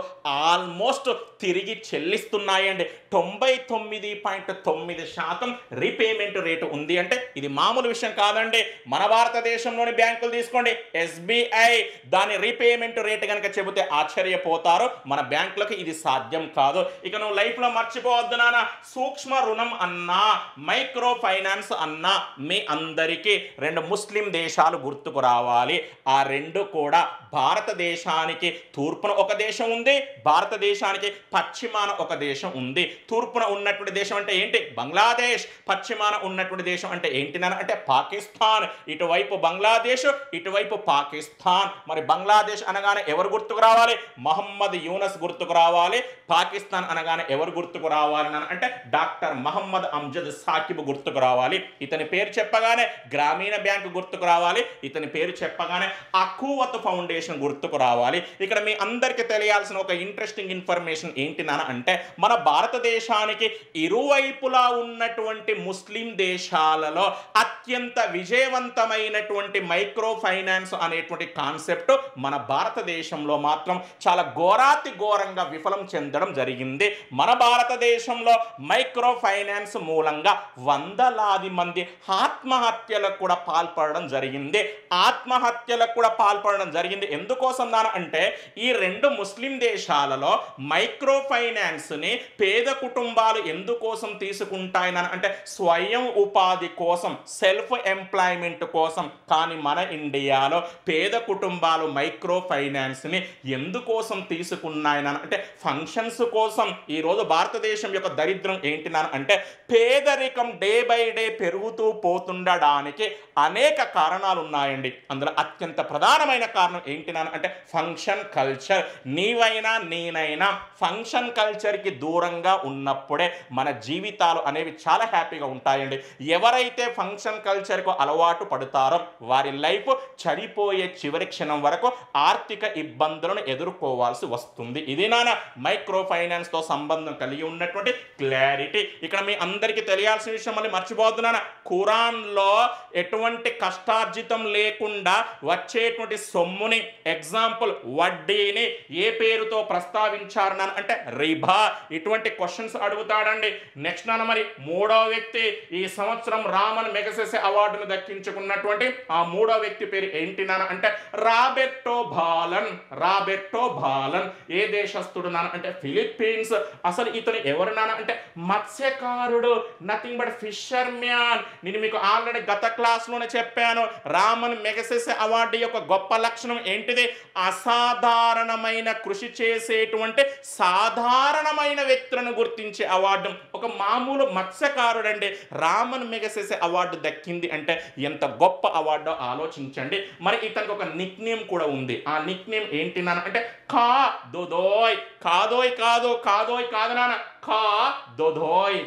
ఆల్మోస్ట్ తిరిగి చెల్లిస్తున్నాయండి. 99.9% రీపేమెంట్ రేటు ఉంది అంటే ఇది మామూలు విషయం కాదండి. మన భారతదేశంలోని బ్యాంకులు తీసుకోండి, ఎస్బీఐ, దాని రీపేమెంట్ రేటు కనుక చెబితే ఆశ్చర్యపోతారు. మన బ్యాంకులకు ఇది సాధ్యం కాదు. ఇక నువ్వు లైఫ్ లో మర్చిపోవద్దు నాన్న, సూక్ష్మ రుణం అన్నా మైక్రో ఫైనాన్స్ అన్నా మీ అందరికీ రెండు ముస్లిం దేశాలు గుర్తుకు రావాలి. ఆ రెండు కూడా భారతదేశానికి తూర్పున ఒక దేశం ఉంది, భారతదేశానికి పశ్చిమాన ఒక దేశం ఉంది. తూర్పున ఉన్నటువంటి దేశం అంటే ఏంటి? బంగ్లాదేశ్. పశ్చిమాన ఉన్నటువంటి దేశం అంటే ఏంటి అంటే పాకిస్తాన్. ఇటువైపు బంగ్లాదేశ్, ఇటువైపు పాకిస్తాన్. మరి బంగ్లాదేశ్ అనగానే ఎవరు గుర్తుకు రావాలి? మహమ్మద్ యూనస్ గుర్తుకు రావాలి. పాకిస్తాన్ అనగానే ఎవరు గుర్తుకు రావాలి అంటే డాక్టర్ మహమ్మద్ అమ్జద్ సాకిబ్ గుర్తుకు రావాలి. ఇతని పేరు చెప్పగానే గ్రామీణ బ్యాంకు గుర్తుకు రావాలి. ఇతని పేరు చెప్పగానే అఖువత్ ఫౌండేషన్ గుర్తుకు రావాలి. ఇక్కడ మీ అందరికీ తెలియాల్సిన ఒక ఇంట్రెస్టింగ్ ఇన్ఫర్మేషన్ ఏంటి అంటే మన భారతదేశానికి ఇరువైపులా ఉన్నటువంటి ముస్లిం దేశాలలో అత్యంత విజయవంతమైనటువంటి మైక్రో ఫైనాన్స్ అనేటువంటి కాన్సెప్ట్ మన భారతదేశంలో మాత్రం చాలా ఘోరాతి ఘోరంగా విఫలం చెందడం జరిగింది. మన భారతదేశంలో మైక్రో ఫైనాన్స్ మూలంగా వందలాది మంది ఆత్మహత్యలకు కూడా పాల్పడడం జరిగింది. ఎందుకోసం అంటే ఈ రెండు ముస్లిం దేశాలలో మైక్రో ఫైనాన్స్ ని పేద కుటుంబాలు ఎందుకోసం తీసుకుంటాయని అంటే స్వయం ఉపాధి కోసం, సెల్ఫ్ ఎంప్లాయ్మెంట్ కోసం. కానీ మన ఇండియాలో పేద కుటుంబాలు మైక్రో ఫైనాన్స్ ని ఎందుకోసం తీసుకున్నాయని అంటే ఫంక్షన్స్ కోసం. ఈరోజు భారతదేశం యొక్క దరిద్రం ఏంటి అంటే పేదరికం డే బై డే పెరుగుతూ పోతుండడానికి అనేక కారణాలు ఉన్నాయండి. అందులో అత్యంత ప్రధానమైన కారణం ఏంటి అంటే ఫంక్షన్ కల్చర్. నీవైనా నేనైనా ఫంక్షన్ కల్చర్కి దూరంగా ఉన్నప్పుడే మన జీవితాలు అనేవి చాలా హ్యాపీగా ఉంటాయండి. ఎవరైతే ఫంక్షన్ కల్చర్కు అలవాటు పడతారో వారి లైఫ్ చనిపోయే చివరి క్షణం వరకు ఆర్థిక ఇబ్బందులను ఎదుర్కోవాల్సి వస్తుంది. ఇది నాన్న మైక్రో ఫైనాన్స్ తో సంబంధం కలిగి ఉన్నటువంటి క్లారిటీ. ఇక్కడ మీ అందరికీ తెలియాల్సిన విషయం మళ్ళీ మర్చిపోతున్నాను. ఖురాన్లో ఎటువంటి కష్టార్జితం లేకుండా వచ్చేటువంటి సొమ్ముని, ఎగ్జాంపుల్ వడ్డీని ఏ పేరుతో ప్రస్తావించారు అంటే రిబా. ఇటువంటి క్వశ్చన్స్ అడుగుతాడండి. నెక్స్ట్ నాన్న మరి మూడో వ్యక్తి ఈ సంవత్సరం రామన్ మెగసెసే అవార్డును దక్కించుకున్నటువంటి ఆ మూడో వ్యక్తి పేరు ఏంటి అంటే రాబెర్టో బాలన్. ఏ దేశస్థుడు అంటే ఫిలిప్పీన్స్. అసలు ఇతను ఎవరు అంటే మత్స్యకారుడు, నథింగ్ బట్ ఫిషర్ మ్యాన్. నేను మీకు ఆల్రెడీ గత క్లాస్లోనే చెప్పాను. రామన్ మెగసెసే అవార్డు యొక్క గొప్ప లక్షణం ఏంటిది? అసాధారణమైన కృషి చేసేటువంటి సాధారణమైన వ్యక్తులను గుర్తించే అవార్డు. ఒక మామూలు మత్స్యకారుడండి రామన్ మెగసెసే అవార్డు దక్కింది అంటే ఎంత గొప్ప అవార్డో ఆలోచించండి. మరి ఇతనికి ఒక నిక్ నేమ్ కూడా ఉంది. ఆ నిక్ నేమ్ ఏంటి అంటే కా దోదోయ్. కాదోయ్ కాదు నాన్న, కా దోదోయ్.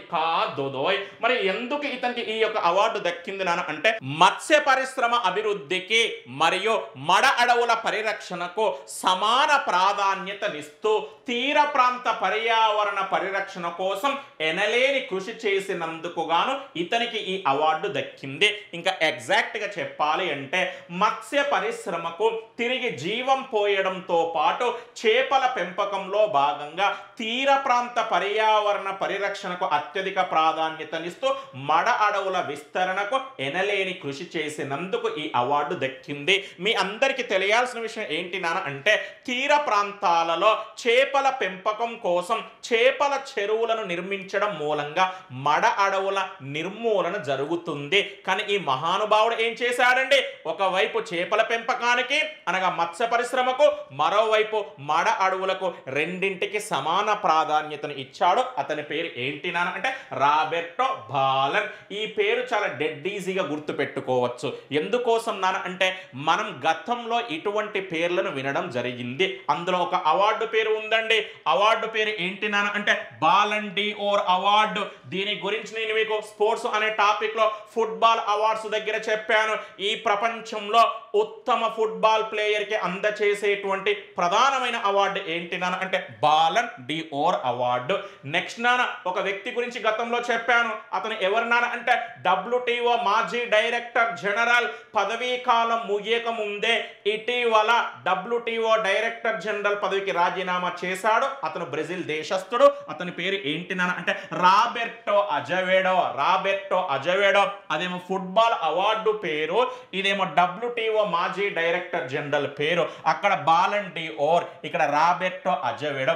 మరి ఎందుకు ఇతనికి ఈ యొక్క అవార్డు దక్కింది నాన్న అంటే మత్స్య పరిశ్రమ అభివృద్ధికి మరియు మడ అడవుల పరిరక్షణకు సమాన ప్రాధాన్యతనిస్తూ తీర ప్రాంత పర్యావరణ పరిరక్షణ కోసం ఎనలేని కృషి చేసినందుకు గాను ఇతనికి ఈ అవార్డు దక్కింది. ఇంకా ఎగ్జాక్ట్ గా చెప్పాలి అంటే మత్స్య పరిశ్రమకు తిరిగి జీవం పోయడంతో పాటు చేపల పెంపకంలో భాగంగా తీర ప్రాంత పర్యావరణ పర్యావరణ పరిరక్షణకు అత్యధిక ప్రాధాన్యతనిస్తూ మడ అడవుల విస్తరణకు ఎనలేని కృషి చేసినందుకు ఈ అవార్డు దక్కింది. మీ అందరికీ తెలియాల్సిన విషయం ఏంటి నాన్న అంటే, తీర ప్రాంతాలలో చేపల పెంపకం కోసం చేపల చెరువులను నిర్మించడం మూలంగా మడ అడవుల నిర్మూలన జరుగుతుంది. కానీ ఈ మహానుభావుడు ఏం చేశాడండి, ఒకవైపు చేపల పెంపకానికి అనగా మత్స్య పరిశ్రమకు, మరోవైపు మడ అడవులకు రెండింటికి సమాన ప్రాధాన్యతను ఇచ్చాడు. అతని పేరు ఏంటి నాన్న అంటే రాబెర్టో బాలన్. ఈ పేరు చాలా డెడ్ ఈజీగా గుర్తు పెట్టుకోవచ్చు. ఎందుకోసం నాన్న అంటే, మనం గతంలో ఇటువంటి పేర్లను వినడం జరిగింది. అందులో ఒక అవార్డు పేరు ఉందండి. అవార్డు పేరు ఏంటి నాన్న అంటే బాలన్ డి'ఓర్ అవార్డు. దీని గురించి నేను మీకు స్పోర్ట్స్ అనే టాపిక్ లో ఫుట్బాల్ అవార్డ్స్ దగ్గర చెప్పాను. ఈ ప్రపంచంలో ఉత్తమ ఫుట్బాల్ ప్లేయర్ కి అందచేసేటువంటి ప్రధానమైన అవార్డు ఏంటి నాన్న అంటే బాలన్ డి'ఓర్ అవార్డు. నెక్స్ట్ నాన్న ఒక వ్యక్తి గురించి గతంలో చెప్పాను. అతను ఎవరు నాన్న అంటే WTO మాజీ డైరెక్టర్ జనరల్. పదవీ కాలం ముగియక ముందే ఇటీవల WTO డైరెక్టర్ జనరల్ పదవికి రాజీనామా చేశాడు. అతను బ్రెజిల్ దేశస్థుడు. అతని పేరు ఏంటి నాన్న అంటే రాబెర్టో అజెవేడో. రాబెర్టో అజెవేడో. అదేమో ఫుట్బాల్ అవార్డు పేరు, ఇదేమో WTO మాజీ డైరెక్టర్ జనరల్ పేరు. అక్కడ బాలన్ డి'ఓర్, ఇక్కడ రాబెర్టో అజెవేడో.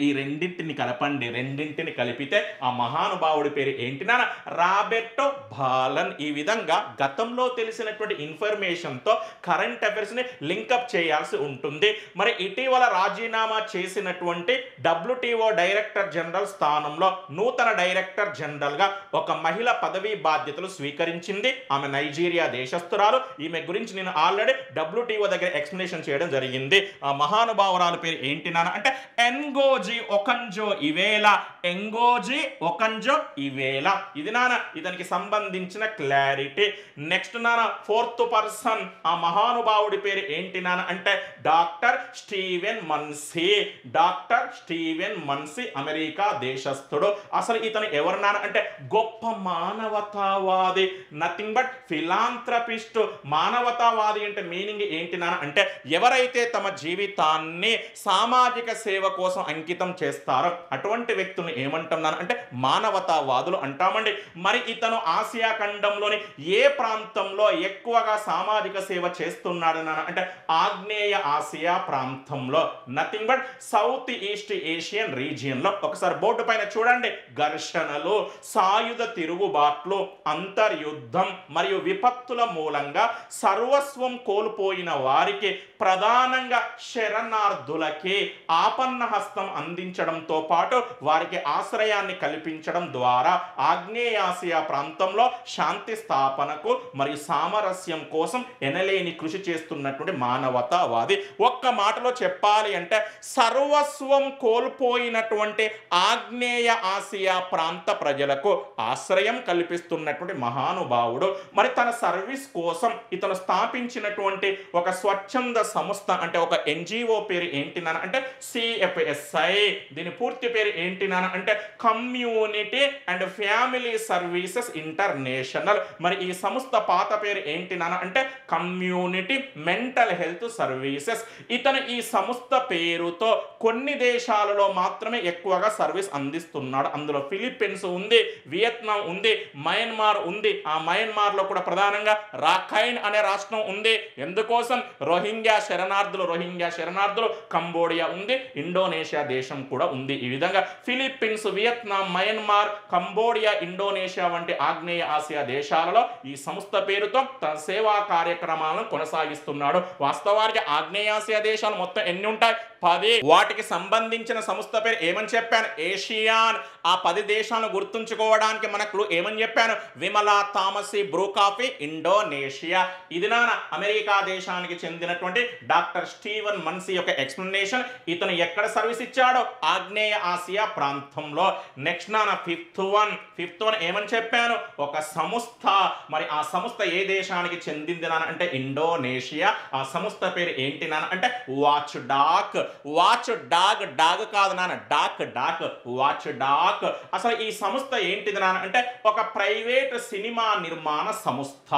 ఈ రెండింటిని కలపండి. రెండింటిని కలిపితే ఆ మహానుభావుడి పేరు ఏంటి నాన్న రాబెర్టో బాలన్. ఈ విధంగా గతంలో తెలిసినటువంటి ఇన్ఫర్మేషన్ తో కరెంట్ అఫైర్స్ ని లింకప్ చేయాల్సి ఉంటుంది. మరి ఇటీవల రాజీనామా చేసినటువంటి WTO డైరెక్టర్ జనరల్ స్థానంలో నూతన డైరెక్టర్ జనరల్ గా ఒక మహిళ పదవీ బాధ్యతలు స్వీకరించింది. ఆమె నైజీరియా దేశస్థురాలు. ఈమె గురించి నేను ఆల్రెడీ WTO దగ్గర ఎక్స్ప్లెనేషన్ చేయడం జరిగింది. ఆ మహానుభావురాలు పేరు ఏంటి నాన్న అంటే ఎంగోజీ ఒకంజో ఇవేలా. ఎంగోజీ ఒకంజో ఇవేలా. ఇది నాన్న ఇతనికి సంబంధించిన క్లారిటీ. నెక్స్ట్ నాన్న ఫోర్త్ పర్సన్. ఆ మహానుభావుడి పేరు ఏంటి నాన్న అంటే doctor Steven Muncy. Doctor Steven Muncy America దేశస్థుడు. అసలు ఇతను ఎవరు నాన్న అంటే గొప్ప మానవతావాది. Nothing but philanthropist. మానవతావాది అంటే మీనింగ్ ఏంటి నాన్న అంటే ఎవరైతే తమ జీవితాన్ని సామాజిక సేవ కోసం అంకితం చేస్తారో అటువంటి వ్యక్తులను ఏమంటున్నాను అంటే మానవతావాదులు అంటామండి. మరి ఇతను ఆసియా ఖండంలోని ఏ ప్రాంతంలో ఎక్కువగా సామాజిక సేవ చేస్తున్నాడు నాన్న అంటే ఆగ్నేయ ఆసియా ప్రాంతంలో. Nothing but south east Asian region లో. ఒకసారి బోర్డు పైన చూడండి. ఘర్షణలు, సాయుధ తిరుగుబాట్లు, అంతర్యుద్ధం మరియు విపత్తుల మూలంగా సర్వస్వం కోల్పోయిన వారికి, ప్రధానంగా శరణార్థులకి ఆపన్న హస్తం అందించడంతో పాటు వారికి ఆశ్రయాన్ని కల్పించడం ద్వారా ఆగ్నేయాసియా ప్రాంతంలో శాంతి స్థాపనకు మరియు సామరస్యం కోసం ఎనలేని కృషి చేస్తున్నటువంటి మానవతావాది. ఒక్క మాటలో చెప్పాలి అంటే సర్వస్వం కోల్పోయినటువంటి ఆగ్నేయ ఆసియా ప్రాంత ప్రజలకు ఆశ్రయం కల్పిస్తున్నటువంటి మహానుభావుడు. మరి తన సర్వీస్ కోసం ఇతను స్థాపించినటువంటి ఒక స్వచ్ఛంద సంస్థ అంటే ఒక NGO పేరు ఏంటి నాన్న అంటే CFSI. దీని పూర్తి పేరు ఏంటి నాన్న అంటే community and family services international. మరి ఈ సంస్థ పాత పేరు ఏంటి నాన్న అంటే కమ్యూనిటీ మెంటల్ హెల్త్ సర్వీసెస్. ఇతను ఈ సంస్థ పేరుతో కొన్ని దేశాలలో మాత్రమే ఎక్కువగా సర్వీస్ అందిస్తున్నాడు. అందులో ఫిలిప్పీన్స్ ఉంది, వియత్నాం ఉంది, మయన్మార్ ఉంది. ఆ మయన్మార్ లో కూడా ప్రధానంగా రాఖైన్ అనే రాష్ట్రం ఉంది. ఎందుకోసం రోహింగ్యా శరణార్థులు. కంబోడియా ఉంది, ఇండోనేషియా దేశం కూడా ఉంది. ఈ విధంగా Philippines, Vietnam, Myanmar, Cambodia, Indonesia వంటి ఆగ్నేయ ఆసియా దేశాలలో ఈ సంస్థ పేరుతో తన సేవా కార్యక్రమాలను కొనసాగిస్తున్నాడు. వాస్తవానికి ఆగ్నేయాసియా దేశాలు మొత్తం ఎన్ని ఉంటాయి? 10. వాటికి సంబంధించిన సంస్థ పేరు ఏమని చెప్పాను? ఏషియాన్. ఆ 10 దేశాలను గుర్తుంచుకోవడానికి మనకు ఏమని చెప్పాను? విమలా థామసీ బ్రూకాఫీ ఇండోనేషియా. ఇది నాన్న అమెరికా దేశానికి చెందినటువంటి డాక్టర్ స్టీవెన్ మన్సీ యొక్క ఎక్స్ప్లెనేషన్. ఇతను ఎక్కడ సర్వీస్ ఇచ్చాడో ఆగ్నేయ ఆసియా ప్రాంతంలో. నెక్స్ట్ నాన్న ఫిఫ్త్ వన్ ఏమని చెప్పాను? ఒక సంస్థ. మరి ఆ సంస్థ ఏ దేశానికి చెందింది నాన్న అంటే ఇండోనేషియా. ఆ సంస్థ పేరు ఏంటి నాన్న అంటే watch dog. Watch dog, dog కాదు నాన్న, డాక్ డాక్, వాచ్ డాక్. అసలు ఈ సంస్థ ఏంటిది నాన్న అంటే ఒక ప్రైవేట్ సినిమా నిర్మాణ సంస్థ,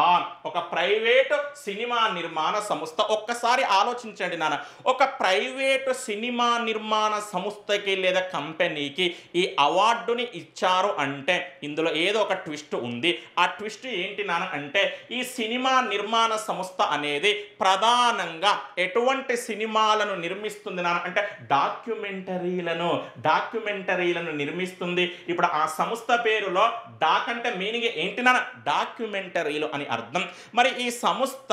ఒక ప్రైవేట్ సినిమా నిర్మాణ సంస్థ. ఒక్కసారి ఆలోచించండి నాన్న, ఒక ప్రైవేట్ సినిమా నిర్మాణ సంస్థకి లేదా కంపెనీకి ఈ అవార్డుని ఇచ్చారు అంటే ఇందులో ఏదో ఒక ట్విస్ట్ ఉంది. ఆ ట్విస్ట్ ఏంటి నాన్న అంటే ఈ సినిమా నిర్మాణ సంస్థ అనేది ప్రధానంగా ఎటువంటి సినిమాలను నిర్మిస్తుంది నాన్న అంటే డాక్యుమెంటరీలను నిర్మిస్తుంది. ఇప్పుడు ఆ సంస్థ పేరులో డాక్ అంటే మీనింగ్ ఏంటి నాన్న, డాక్యుమెంటరీలు అని అర్థం. మరి ఈ సంస్థ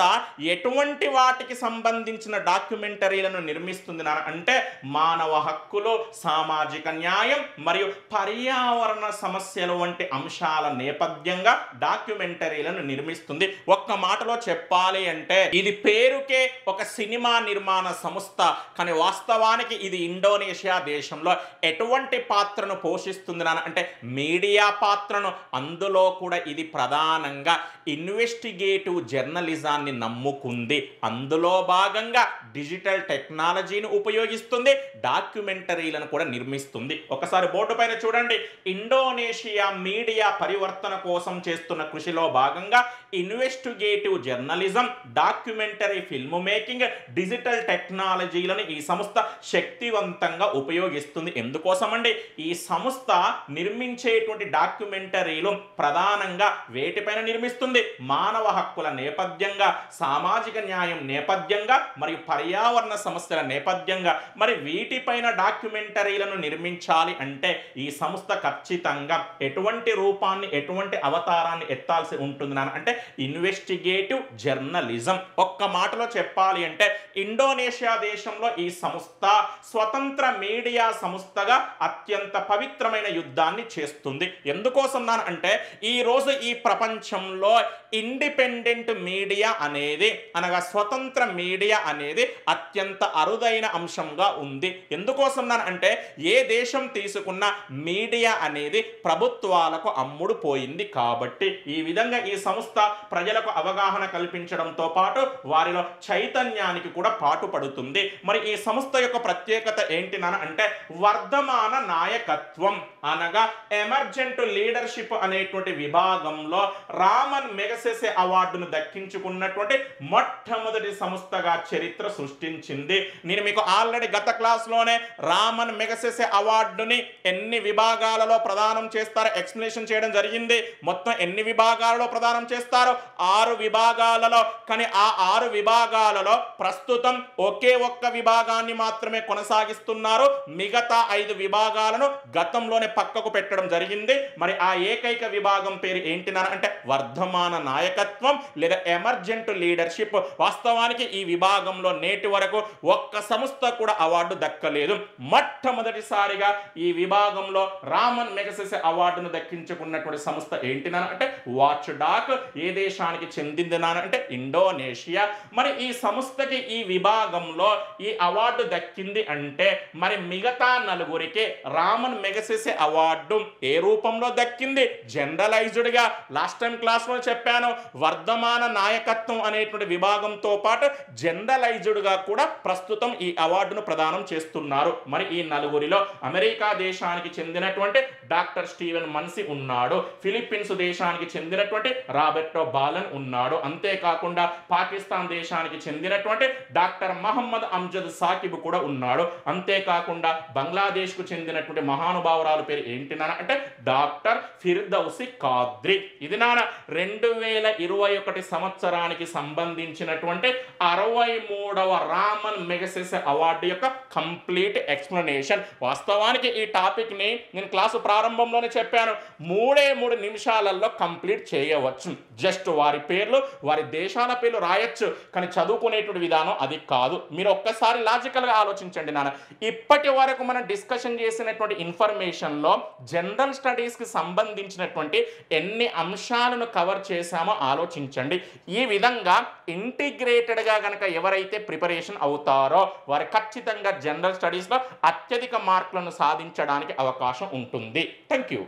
ఎటువంటి వాటికి సంబంధించిన డాక్యుమెంటరీలను నిర్మిస్తుంది నాన్న అంటే మానవ హక్కులు, సామాజిక న్యాయం మరియు పర్యావరణ సమస్యలు వంటి అంశాల నేపథ్యంగా డాక్యుమెంటరీలను నిర్మిస్తుంది. ఒక్క మాటలో చెప్పాలి అంటే ఇది పేరుకే ఒక సినిమా నిర్మాణ సంస్థ, కానీ వాస్తవానికి ఇది ఇండోనేషియా దేశంలో ఎటువంటి పాత్రను పోషిస్తుంది నాన్న అంటే మీడియా పాత్రను. అందులో కూడా ఇది ప్రధానంగా ఇన్వెస్టిగేటివ్ జర్నలిజాన్ని నమ్ముకుంది. అందులో భాగంగా డిజిటల్ టెక్నాలజీని ఉపయోగిస్తుంది, డాక్యుమెంటరీలను కూడా నిర్మిస్తుంది. ఒకసారి బోర్డు పైన చూడండి, ఇండోనేషియా మీడియా పరివర్తన కోసం చేస్తున్న కృషిలో భాగంగా investigative journalism, documentary film making, digital టెక్నాలజీలను ఈ సంస్థ శక్తివంతంగా ఉపయోగిస్తుంది. ఎందుకోసం అండి, ఈ సంస్థ నిర్మించేటువంటి డాక్యుమెంటరీలు ప్రధానంగా వేటిపైన నిర్మిస్తుంది, మానవ హక్కుల నేపథ్యంగా, సామాజిక న్యాయం నేపథ్యంగా మరియు పర్యావరణ సమస్యల నేపథ్యంగా. మరి వీటిపైన డాక్యుమెంటరీలను నిర్మించాలి అంటే ఈ సంస్థ ఖచ్చితంగా ఎటువంటి రూపాన్ని, ఎటువంటి అవతారాన్ని ఎత్తాల్సి ఉంటుంది నాన్న అంటే ఇన్వెస్టిగేటివ్ జర్నలిజం. ఒక్క మాటలో చెప్పాలి అంటే ఇండోనేషియా దేశంలో ఈ సంస్థ స్వతంత్ర మీడియా సంస్థగా అత్యంత పవిత్రమైన యుద్ధాన్ని చేస్తుంది. ఎందుకోసం నాన్న అంటే ఈ రోజు ఈ ప్రపంచంలో ఇండిపెండెంట్ మీడియా అనేది అనగా స్వతంత్ర మీడియా అనేది అత్యంత అరుదైన అంశంగా ఉంది. ఎందుకోసం అంటే ఏ దేశం తీసుకున్న మీడియా అనేది ప్రభుత్వాలకు అమ్ముడు పోయింది కాబట్టి ఈ విధంగా ఈ సంస్థ ప్రజలకు అవగాహన కల్పించడంతో పాటు వారిలో చైతన్యానికి కూడా పాటుపడుతుంది. మరి ఈ సంస్థ యొక్క ప్రత్యేకత ఏంటి నాన్న అంటే వర్ధమాన నాయకత్వం అనగా ఎమర్జెంట్ లీడర్షిప్ అనేటువంటి విభాగంలో రామన్ మెగసెసే అవార్డును దక్కించుకున్నటువంటి మొట్టమొదటి సంస్థగా చరిత్ర సృష్టించింది. నేను మీకు ఆల్రెడీ గత క్లాస్లోనే రామన్ మెగసెసే అవార్డుని ఎన్ని విభాగాలలో ప్రదానం చేస్తారో ఎక్స్ప్లెనేషన్ చేయడం జరిగింది. మొత్తం ఎన్ని విభాగాలలో ప్రదానం చేస్తారో 6 విభాగాలలో. కానీ ఆ 6 విభాగాలలో ప్రస్తుతం ఒకే ఒక్క విభాగాన్ని మాత్రమే కొనసాగిస్తున్నారు. మిగతా 5 విభాగాలను గతంలోనే పక్కకు పెట్టడం జరిగింది. మరి ఆ ఏకైక విభాగం పేరు ఏంటి అంటే వర్ధమాన నాయకత్వం లేదా ఎమర్జెంట్ లీడర్షిప్. వాస్తవానికి ఈ విభాగంలో నేటి వరకు ఒక్క సంస్థ కూడా అవార్డు దక్కలేదు. మొట్టమొదటిసారిగా ఈ విభాగంలో రామన్ మెగసెసే అవార్డును దక్కించుకున్నటువంటి సంస్థ ఏంటి అంటే వాచ్ డాక్. ఏ దేశానికి చెందింది అంటే ఇండోనేషియా. మరి ఈ సంస్థకి ఈ విభాగంలో ఈ అవార్డు దక్కింది అంటే మరి మిగతా 4గురికి రామన్ మెగసెసే అవార్డు ఏ రూపంలో దక్కింది, జనరలైజ్డ్ గా. లాస్ట్ టైం క్లాస్ లో చెప్పాను, వర్ధమాన నాయకత్వం అనేటువంటి విభాగంతో పాటు జనరలైజ్డ్ గా కూడా ప్రస్తుతం ఈ అవార్డును ప్రదానం చేస్తున్నారు. మరి ఈ 4గురిలో అమెరికా దేశానికి చెందినటువంటి డాక్టర్ స్టీవెన్ మన్సి ఉన్నాడు, ఫిలిప్పీన్స్ దేశానికి చెందినటువంటి రాబెర్టో బాలన్ ఉన్నాడు, అంతేకాకుండా పాకిస్తాన్ దేశానికి చెందినటువంటి డాక్టర్ మహమ్మద్ అమ్జద్ సాకిబ్ కూడా ఉన్నాడు, అంతేకాకుండా బంగ్లాదేశ్ కు చెందినటువంటి మహానుభావురాలు పేరు ఏంటి అంటే డాక్టర్ ఫిర్దౌసి కాద్రి. ఇది 2021 సంవత్సరానికి సంబంధించినటువంటి 63వ రామన్ మెగసెసే అవార్డు యొక్క కంప్లీట్ ఎక్స్ప్లెనేషన్. వాస్తవానికి ఈ టాపిక్ ని నేను క్లాసు ప్రారంభంలోనే చెప్పాను, 3 నిమిషాలలో కంప్లీట్ చేయవచ్చు. జస్ట్ వారి పేర్లు, వారి దేశాల పేర్లు రాయొచ్చు, కానీ చదువుకునేటువంటి విధానం అది కాదు. మీరు ఒక్కసారి లాజికల్ గా ఆలోచించండి నాన్న. ఇప్పటి వరకు మనం డిస్కషన్ చేసినటువంటి ఇన్ఫర్మేషన్ లో జనరల్ స్టడీస్ కి సంబంధించినటువంటి ఎన్ని అంశాలను కవర్ చేశామో ఆలోచించండి. ఈ విధంగా ఇంటిగ్రేటెడ్ గా గనక ఎవరైతే ప్రిపరేషన్ అవుతారో వారు ఖచ్చితంగా జనరల్ స్టడీస్ లో అత్యధిక మార్కులను సాధించడానికి అవకాశం ఉంటుంది. Thank you.